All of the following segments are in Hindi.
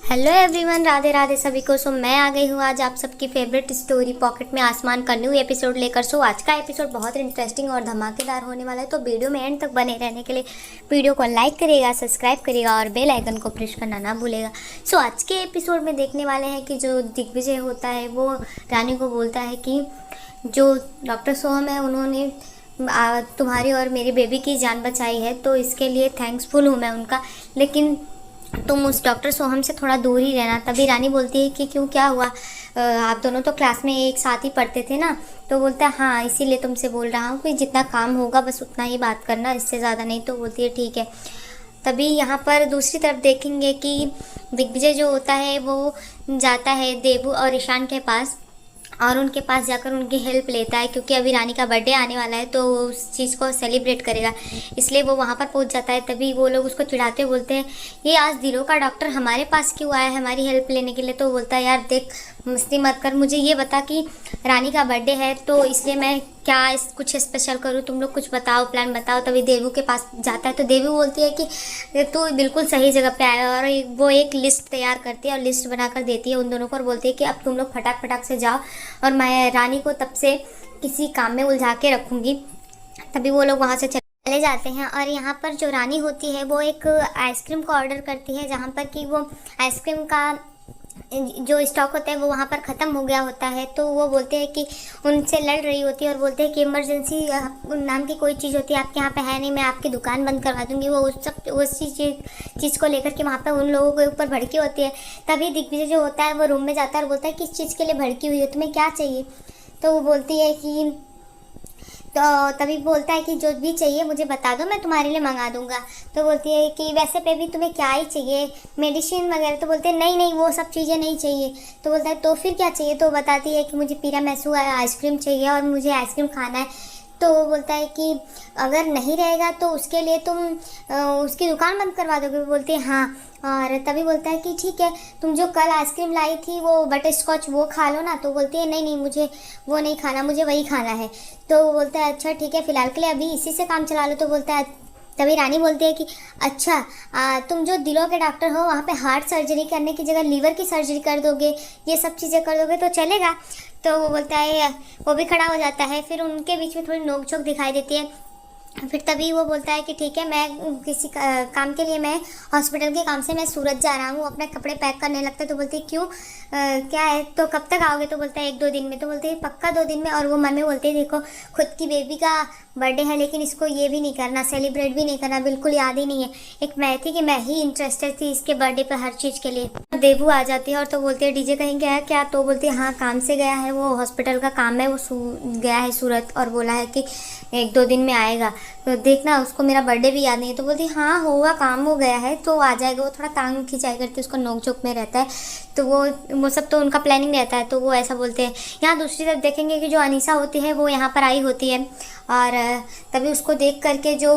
हेलो एवरीवन, राधे राधे सभी को। सो मैं आ गई हूँ आज आप सबकी फेवरेट स्टोरी पॉकेट में आसमान का न्यू एपिसोड लेकर। सो आज का एपिसोड बहुत इंटरेस्टिंग और धमाकेदार होने वाला है, तो वीडियो में एंड तक बने रहने के लिए वीडियो को लाइक करिएगा, सब्सक्राइब करिएगा और बेल आइकन को प्रेस करना ना भूलेगा। सो आज के एपिसोड में देखने वाले हैं कि जो दिग्विजय होता है वो रानी को बोलता है कि जो डॉक्टर सोहम है उन्होंने तुम्हारी और मेरी बेबी की जान बचाई है, तो इसके लिए थैंक्सफुल हूँ मैं उनका, लेकिन तुम उस डॉक्टर सोहम से थोड़ा दूर ही रहना। तभी रानी बोलती है कि क्यों, क्या हुआ? आप दोनों तो क्लास में एक साथ ही पढ़ते थे ना। तो बोलता है हाँ, इसीलिए तुमसे बोल रहा हूँ कि जितना काम होगा बस उतना ही बात करना, इससे ज़्यादा नहीं। तो बोलती है ठीक है। तभी यहाँ पर दूसरी तरफ देखेंगे कि दिग्विजय जो होता है वो जाता है देवू और ईशान के पास और उनके पास जाकर उनकी हेल्प लेता है, क्योंकि अभी रानी का बर्थडे आने वाला है तो उस चीज़ को सेलिब्रेट करेगा, इसलिए वो वहाँ पर पहुँच जाता है। तभी वो लोग उसको चिढ़ाते हुए बोलते हैं ये आज दिलों का डॉक्टर हमारे पास क्यों आया है हमारी हेल्प लेने के लिए? तो बोलता है यार देख, मस्ती मत कर, मुझे ये बता कि रानी का बर्थडे है तो इसलिए मैं क्या कुछ स्पेशल करूँ, तुम लोग कुछ बताओ, प्लान बताओ। तभी देवू के पास जाता है तो देवू बोलती है कि तू बिल्कुल सही जगह पे आया, और वो एक लिस्ट तैयार करती है और लिस्ट बनाकर देती है उन दोनों को और बोलती है कि अब तुम लोग फटाक फटाक से जाओ और मैं रानी को तब से किसी काम में उलझा के रखूँगी। तभी वो लोग वहाँ से चले जाते हैं और यहाँ पर जो रानी होती है वो एक आइसक्रीम को ऑर्डर करती है, जहाँ पर कि वो आइसक्रीम का जो स्टॉक होता है वो वहाँ पर ख़त्म हो गया होता है। तो वो बोलते हैं कि उनसे लड़ रही होती है और बोलते हैं कि इमरजेंसी नाम की कोई चीज़ होती है आपके यहाँ पे है नहीं, मैं आपकी दुकान बंद करवा दूँगी। वो उस चीज़ को लेकर के वहाँ पे उन लोगों के ऊपर भड़की होती है। तभी दिग्विजय जो होता है वो रूम में जाता है और बोलता है किस चीज़ के लिए भड़की हुई है, तुम्हें क्या चाहिए? तो वो बोलती है कि तो तभी बोलता है कि जो भी चाहिए मुझे बता दो, मैं तुम्हारे लिए मंगा दूंगा। तो बोलती है कि वैसे पे भी तुम्हें क्या ही चाहिए, मेडिसिन वगैरह? तो बोलते हैं नहीं नहीं, वो सब चीज़ें नहीं चाहिए। तो बोलता है तो फिर क्या चाहिए? तो बताती है कि मुझे पीरा मैसू आइसक्रीम चाहिए और मुझे आइसक्रीम खाना है। तो वो बोलता है कि अगर नहीं रहेगा तो उसके लिए तुम उसकी दुकान बंद करवा दोगे? बोलती है हाँ। और तभी बोलता है कि ठीक है, तुम जो कल आइसक्रीम लाई थी वो बटर स्कॉच वो खा लो ना। तो बोलती है नहीं नहीं, मुझे वो नहीं खाना, मुझे वही खाना है। तो वो बोलता है अच्छा ठीक है, फ़िलहाल के लिए अभी इसी से काम चला लो। तो बोलता है तभी रानी बोलती है कि अच्छा तुम जो दिलों के डॉक्टर हो वहाँ पे हार्ट सर्जरी करने की जगह लीवर की सर्जरी कर दोगे, ये सब चीज़ें कर दोगे तो चलेगा? तो वो बोलता है, वो भी खड़ा हो जाता है। फिर उनके बीच में थोड़ी नोक झोंक दिखाई देती है। फिर तभी वो बोलता है कि ठीक है, मैं किसी काम के लिए, मैं हॉस्पिटल के काम से मैं सूरत जा रहा हूँ, अपने कपड़े पैक करने लगता है। तो बोलती है क्यों, क्या है? तो कब तक आओगे? तो बोलता है 1-2 दिन में। तो बोलती है पक्का 2 दिन में? और वो मन में बोलती है देखो खुद की बेबी का बर्थडे है लेकिन इसको ये भी नहीं करना, सेलिब्रेट भी नहीं करना, बिल्कुल याद ही नहीं है। एक मैं थी कि मैं ही इंटरेस्टेड थी इसके बर्थडे पर हर चीज़ के लिए। देवू आ जाती है और तो बोलती है डीजे कहीं गया है क्या? तो बोलती है हाँ काम से गया है, वो हॉस्पिटल का काम है, वो गया है सूरत और बोला है कि 1-2 दिन में आएगा, तो देखना उसको मेरा बर्थडे भी याद नहीं है। तो बोलती हाँ होगा, काम हो गया है तो आ जाएगा। वो थोड़ा टांग खिंचाई करती है, उसको नोक झोंक में रहता है, तो वो सब तो उनका प्लानिंग रहता है, तो वो ऐसा बोलते हैं। यहाँ दूसरी तरफ देखेंगे कि जो अनीसा होती है वो यहाँ पर आई होती है और तभी उसको देख करके जो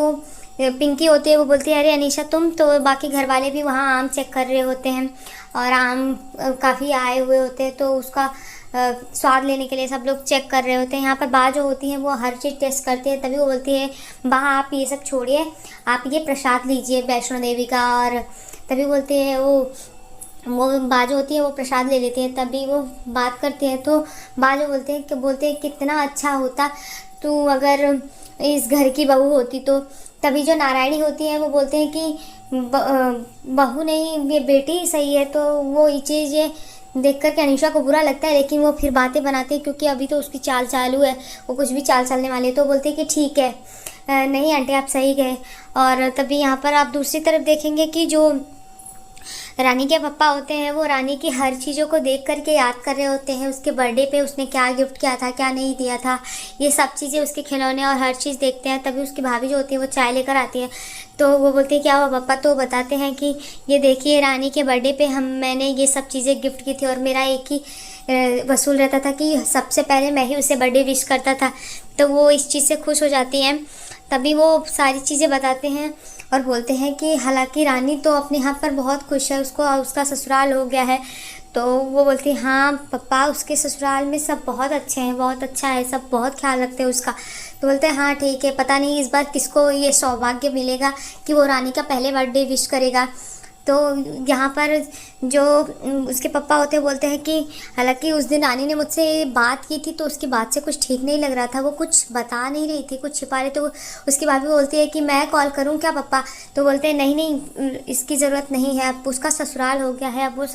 पिंकी होती है वो बोलती है अरे अनीशा तुम, तो बाकी घर वाले भी वहाँ आम चेक कर रहे होते हैं और आम काफ़ी आए हुए होते हैं, तो उसका स्वाद लेने के लिए सब लोग चेक कर रहे होते हैं। यहाँ पर बा जो होती हैं वो हर चीज़ टेस्ट करती है। तभी वो बोलती है बा आप ये सब छोड़िए, आप ये प्रसाद लीजिए वैष्णो देवी का। और तभी बोलते हैं वो बा जो होती है वो प्रसाद ले लेती है। तभी वो बात करते हैं तो बा जो बोलते हैं कितना अच्छा होता तू अगर इस घर की बहू होती तो। तभी जो नारायणी होती है वो बोलते हैं कि बहू नहीं, ये बेटी ही सही है। तो वो ये चीज़ ये देख कर के अनीशा को बुरा लगता है, लेकिन वो फिर बातें बनाते हैं क्योंकि अभी तो उसकी चाल चालू है, वो कुछ भी चाल चलने वाली है। तो बोलते हैं कि ठीक है, नहीं आंटी आप सही गए। और तभी यहाँ पर आप दूसरी तरफ देखेंगे कि जो रानी के पापा होते हैं वो रानी की हर चीज़ों को देख करके याद कर रहे होते हैं, उसके बर्थडे पे उसने क्या गिफ्ट किया था, क्या नहीं दिया था, ये सब चीज़ें, उसके खिलौने और हर चीज़ देखते हैं। तभी उसकी भाभी जो होती है वो चाय लेकर आती है, तो वो बोलती है क्या हुआ पापा? तो बताते हैं कि ये देखिए रानी के बर्थडे पे मैंने ये सब चीज़ें गिफ्ट की थी और मेरा एक ही वसूल रहता था कि सबसे पहले मैं ही उसे बर्थडे विश करता था। तो वो इस चीज़ से खुश हो जाती हैं। तभी वो सारी चीज़ें बताते हैं और बोलते हैं कि हालांकि रानी तो अपने यहाँ पर बहुत खुश है, उसको उसका ससुराल हो गया है। तो वो बोलती है हाँ पापा उसके ससुराल में सब बहुत अच्छे हैं, बहुत अच्छा है, सब बहुत ख्याल रखते हैं उसका। तो बोलते हैं हाँ ठीक है, पता नहीं इस बार किसको ये सौभाग्य मिलेगा कि वो रानी का पहले बर्थडे विश करेगा। तो यहाँ पर जो उसके पापा होते हैं बोलते हैं कि हालांकि उस दिन रानी ने मुझसे बात की थी तो उसकी बात से कुछ ठीक नहीं लग रहा था, वो कुछ बता नहीं रही थी, कुछ छिपा रहे। तो उसकी भाभी बोलती है कि मैं कॉल करूँ क्या पापा? तो बोलते हैं नहीं नहीं, इसकी ज़रूरत नहीं है, अब उसका ससुराल हो गया है, अब वो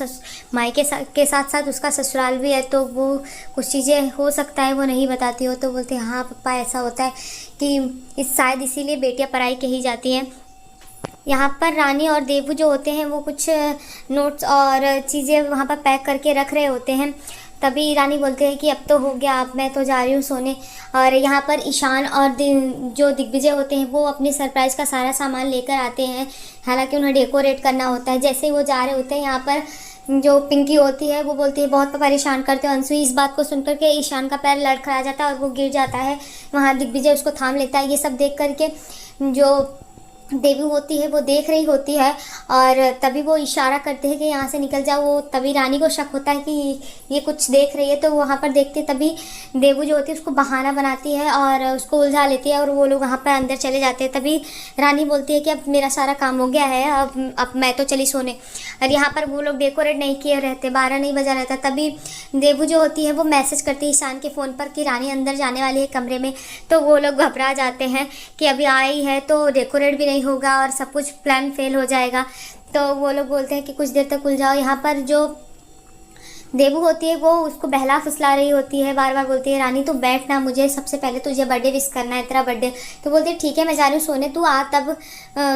मायके के साथ साथ उसका ससुराल भी है, तो वो कुछ चीज़ें हो सकता है वो नहीं बताती हो। तो बोलते हैं हाँ पापा ऐसा होता है कि शायद इसीलिए बेटियाँ पराई कही जाती हैं। यहाँ पर रानी और देवू जो होते हैं वो कुछ नोट्स और चीज़ें वहाँ पर पैक करके रख रहे होते हैं। तभी रानी बोलते हैं कि अब तो हो गया, अब मैं तो जा रही हूँ सोने। और यहाँ पर ईशान और जो दिग्विजय होते हैं वो अपनी सरप्राइज़ का सारा सामान लेकर आते हैं। हालांकि उन्हें डेकोरेट करना होता है। जैसे ही वो जा रहे होते हैं, यहाँ पर जो पिंकी होती है वो बोलती है बहुत परेशान करते हो अंशु। इस बात को सुनकर के ईशान का पैर लड़खड़ा जाता है और वो गिर जाता है। वहाँ दिग्विजय उसको थाम लेता है। ये सब देख करके जो देवी होती है वो देख रही होती है और तभी वो इशारा करते हैं कि यहाँ से निकल जाओ। वो तभी रानी को शक होता है कि ये कुछ देख रही है, तो वहाँ पर देखते तभी देवू जो होती है उसको बहाना बनाती है और उसको उलझा लेती है और वो लोग वहाँ पर अंदर चले जाते हैं। तभी रानी बोलती है कि अब मेरा सारा काम हो गया है, अब मैं तो चली सोने। और यहाँ पर वो लोग डेकोरेट नहीं किए रहते, 12 नहीं बजा रहता। तभी देवू जो होती है वो मैसेज करती है ईशान के फ़ोन पर कि रानी अंदर जाने वाली है कमरे में। तो वो लोग घबरा जाते हैं कि अभी आई है तो डेकोरेट भी नहीं होगा और सब कुछ प्लान फेल हो जाएगा। तो वो लोग बोलते हैं कि कुछ देर तक उलझाओ। यहाँ पर जो देवू होती है वो उसको बहला फुसला रही होती है, बार बार बोलती है रानी तू बैठ ना, मुझे सबसे पहले तुझे बर्थडे विश करना है, तेरा बर्थडे। तो बोलती है ठीक है मैं जा रही हूँ सोने, तू आ तब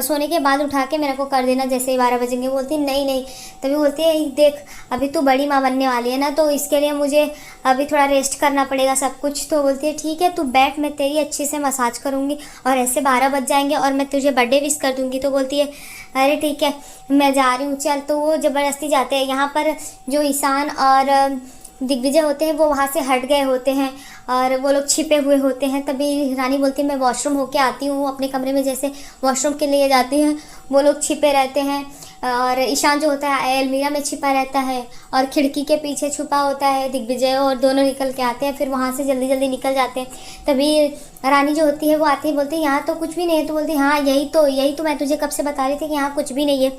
सोने के बाद उठा के मेरे को कर देना जैसे ही 12 बजेंगे। बोलती है नहीं नहीं। तभी बोलती है देख अभी तू बड़ी माँ बनने वाली है ना, तो इसके लिए मुझे अभी थोड़ा रेस्ट करना पड़ेगा सब कुछ। तो बोलती है ठीक है तू बैठ, मैं तेरी अच्छे से मसाज करूँगी और ऐसे 12 बज जाएंगे और मैं तुझे बर्थडे विश कर दूँगी। तो बोलती है अरे ठीक है मैं जा रही हूँ चल। तो वो ज़बरदस्ती जाते हैं। यहाँ पर जो ईशान और दिग्विजय होते हैं वो वहाँ से हट गए होते हैं और वो लोग छिपे हुए होते हैं। तभी रानी बोलती है मैं वॉशरूम होके आती हूँ अपने कमरे में। जैसे वॉशरूम के लिए जाती हैं वो लोग छिपे रहते हैं और ईशान जो होता है अलमीरा में छिपा रहता है और खिड़की के पीछे छुपा होता है दिग्विजय, और दोनों निकल के आते हैं। फिर वहाँ से जल्दी जल्दी निकल जाते हैं। तभी रानी जो होती है वो आती है, बोलती है यहाँ तो कुछ भी नहीं है। तो बोलती है हाँ यही तो मैं तुझे कब से बता रही थी कि यहाँ कुछ भी नहीं है।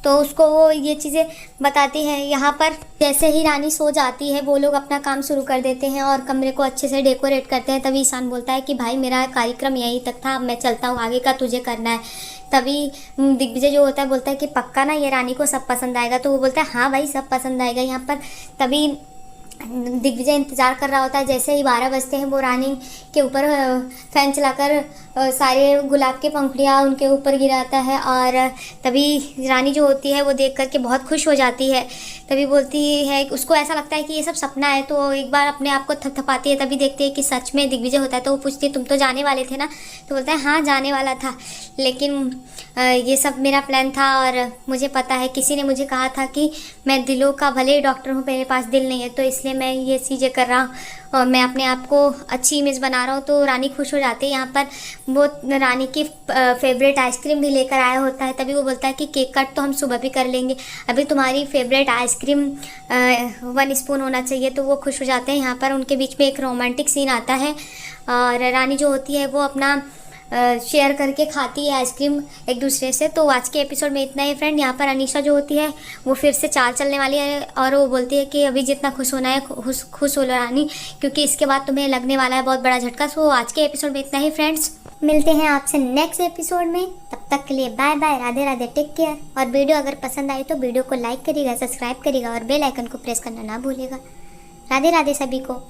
तो उसको वो ये चीज़ें बताती है। यहाँ पर जैसे ही रानी सो जाती है वो लोग अपना काम शुरू कर देते हैं और कमरे को अच्छे से डेकोरेट करते हैं। तभी ईशान बोलता है कि भाई मेरा कार्यक्रम यहीं तक था, अब मैं चलता हूँ, आगे का तुझे करना है। तभी दिग्विजय जो होता है बोलता है कि पक्का ना ये रानी को सब पसंद आएगा? तो वो बोलता है हाँ भाई सब पसंद आएगा। यहाँ पर तभी दिग्विजय इंतज़ार कर रहा होता है। जैसे ही 12 बजते हैं वो रानी के ऊपर फैन चलाकर सारे गुलाब के पंखुड़ियाँ उनके ऊपर गिराता है और तभी रानी जो होती है वो देख करके बहुत खुश हो जाती है। तभी बोलती है, उसको ऐसा लगता है कि ये सब सपना है, तो एक बार अपने आप को थपथपाती है। तभी देखती है कि सच में दिग्विजय होता है। तो वो पूछती है तुम तो जाने वाले थे ना? तो बोलता है हाँ जाने वाला था, लेकिन ये सब मेरा प्लान था और मुझे पता है किसी ने मुझे कहा था कि मैं दिलों का भले ही डॉक्टर हूँ, मेरे पास दिल नहीं है, तो इसलिए मैं ये चीज़ें कर रहा हूँ और मैं अपने आप को अच्छी इमेज बना रहा हूँ। तो रानी खुश हो जाती है। यहाँ पर वो रानी की फेवरेट आइसक्रीम भी लेकर आया होता है। तभी वो बोलता है कि केक कट तो हम सुबह भी कर लेंगे, अभी तुम्हारी फेवरेट आइसक्रीम 1 स्पून होना चाहिए। तो वो खुश हो जाते हैं। यहाँ पर उनके बीच में एक रोमांटिक सीन आता है और रानी जो होती है वो अपना शेयर करके खाती है आइसक्रीम एक दूसरे से। तो आज के एपिसोड में इतना ही फ्रेंड। यहाँ पर अनीशा जो होती है वो फिर से चाल चलने वाली है और वो बोलती है कि अभी जितना खुश होना है खुश हो लो रानी, क्योंकि इसके बाद तुम्हें लगने वाला है बहुत बड़ा झटका। सो आज के एपिसोड में इतना ही फ्रेंड्स, मिलते हैं आपसे नेक्स्ट एपिसोड में। तब तक के लिए bye bye, Radhe Radhe, take care. और वीडियो अगर पसंद आई तो वीडियो को लाइक करिएगा, सब्सक्राइब करिएगा और बेल आइकन को प्रेस करना ना भूलिएगा। राधे राधे सभी को।